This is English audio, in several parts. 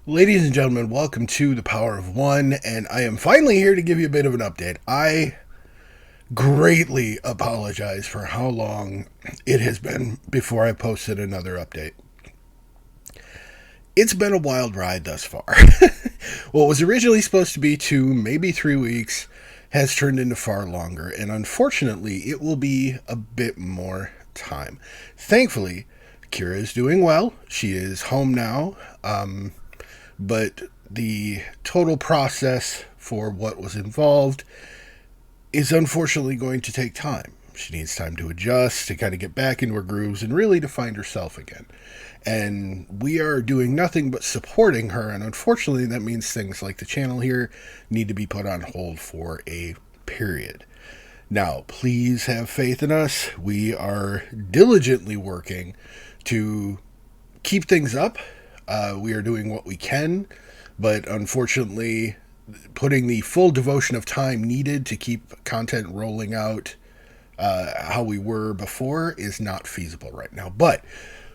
Ladies and gentlemen, welcome to The Power of One, and I am finally here to give you a bit of an update. I greatly apologize for how long it has been before I posted another update. It's been a wild ride thus far. What was originally supposed to be 2, maybe 3 weeks, has turned into far longer, and unfortunately, it will be a bit more time. Thankfully, Kiera is doing well. She is home now. But the total process for what was involved is unfortunately going to take time. She needs time to adjust, to kind of get back into her grooves, and really to find herself again. And we are doing nothing but supporting her, and unfortunately that means things like the channel here need to be put on hold for a period. Now, please have faith in us. We are diligently working to keep things up. We are doing what we can, but unfortunately, putting the full devotion of time needed to keep content rolling out how we were before is not feasible right now. But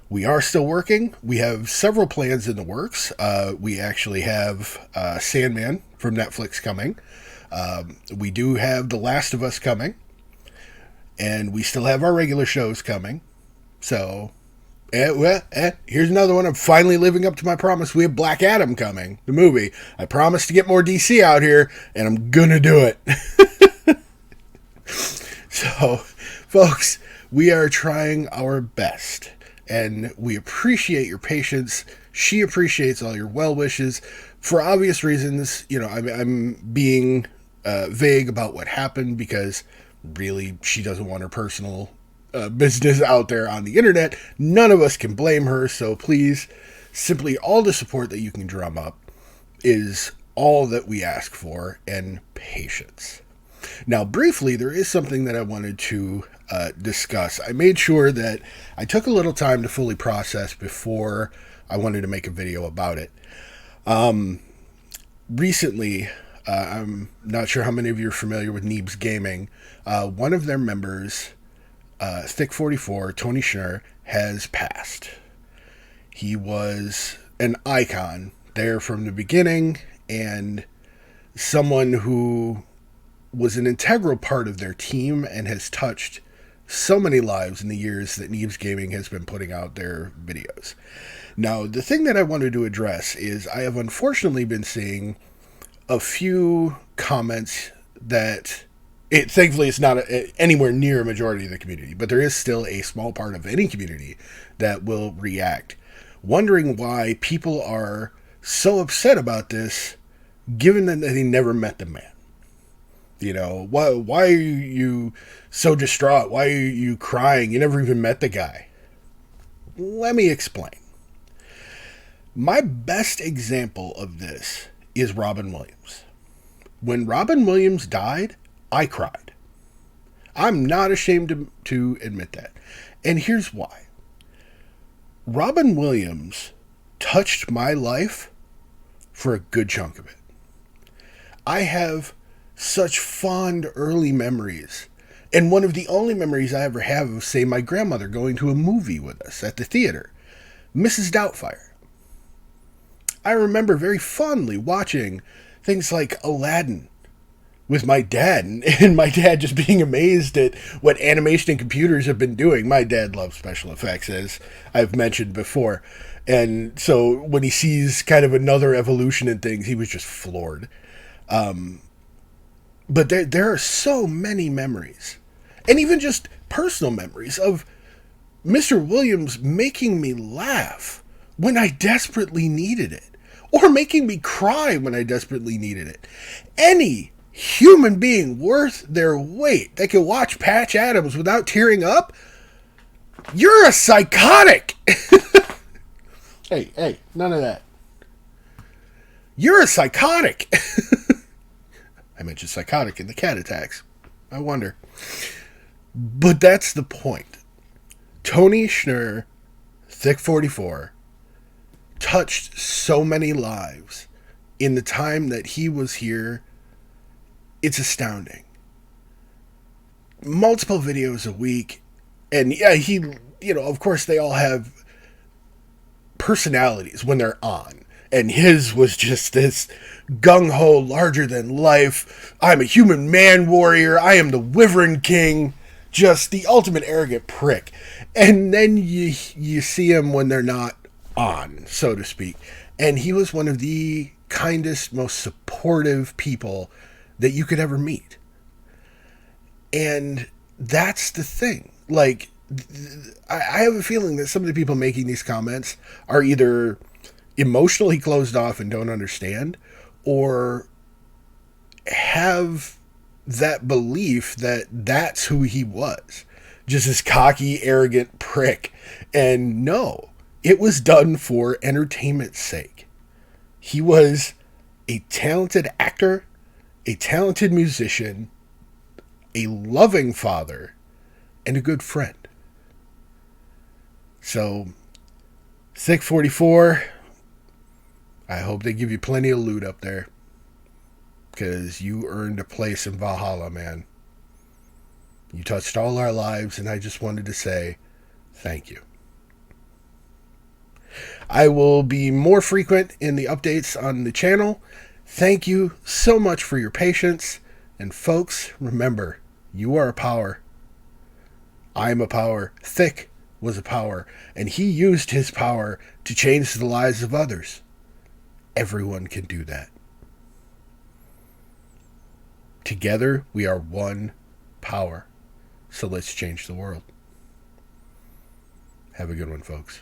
we are still working. We have several plans in the works. We actually have Sandman from Netflix coming. We do have The Last of Us coming. And we still have our regular shows coming. So... here's another one. I'm finally living up to my promise. We have Black Adam coming, the movie. I promised to get more DC out here, and I'm gonna do it. So, folks, we are trying our best, and we appreciate your patience. She appreciates all your well wishes. For obvious reasons, I'm being vague about what happened because really she doesn't want her personal business out there on the internet. None of us can blame her, so please, simply all the support that you can drum up is all that we ask for, and patience. Now, briefly, there is something that I wanted to discuss. I made sure that I took a little time to fully process before I wanted to make a video about it. Recently, I'm not sure how many of you are familiar with Neebs Gaming. One of their members, Thick44, Tony Schnur, has passed. He was an icon there from the beginning, and someone who was an integral part of their team and has touched so many lives in the years that Neebs Gaming has been putting out their videos. Now, the thing that I wanted to address is I have unfortunately been seeing a few comments that... thankfully, it's not anywhere near a majority of the community, but there is still a small part of any community that will react, wondering why people are so upset about this, given that they never met the man. Why are you so distraught? Why are you crying? You never even met the guy. Let me explain. My best example of this is Robin Williams. When Robin Williams died, I cried. I'm not ashamed to admit that. And here's why. Robin Williams touched my life for a good chunk of it. I have such fond early memories. And one of the only memories I ever have of, say, my grandmother going to a movie with us at the theater, Mrs. Doubtfire. I remember very fondly watching things like Aladdin with my dad, and my dad just being amazed at what animation and computers have been doing. My dad loves special effects, as I've mentioned before. And so when he sees kind of another evolution in things, he was just floored. But there are so many memories, and even just personal memories of Mr. Williams making me laugh when I desperately needed it, or making me cry when I desperately needed it. Any human being worth their weight that can watch Patch Adams without tearing up, you're a psychotic. Hey, none of that. You're a psychotic. I mentioned psychotic in the cat attacks. I wonder. But that's the point. Tony Schnur, Thick44, touched so many lives in the time that he was here. It's astounding. Multiple videos a week. And yeah, of course they all have personalities when they're on. And his was just this gung-ho, larger than life, I'm a human man warrior, I am the Wyvern King, just the ultimate arrogant prick. And then you see him when they're not on, so to speak. And he was one of the kindest, most supportive people that you could ever meet. And that's the thing. Like, I have a feeling that some of the people making these comments are either emotionally closed off and don't understand, or have that belief that that's who he was. Just this cocky, arrogant prick. And no, it was done for entertainment's sake. He was a talented actor, a talented musician, a loving father, and a good friend. So, Thick44, I hope they give you plenty of loot up there, because you earned a place in Valhalla, man. You touched all our lives, and I just wanted to say thank you. I will be more frequent in the updates on the channel. Thank you so much for your patience. And folks, remember, you are a power. I'm a power. Thick was a power. And he used his power to change the lives of others. Everyone can do that. Together, we are one power. So let's change the world. Have a good one, folks.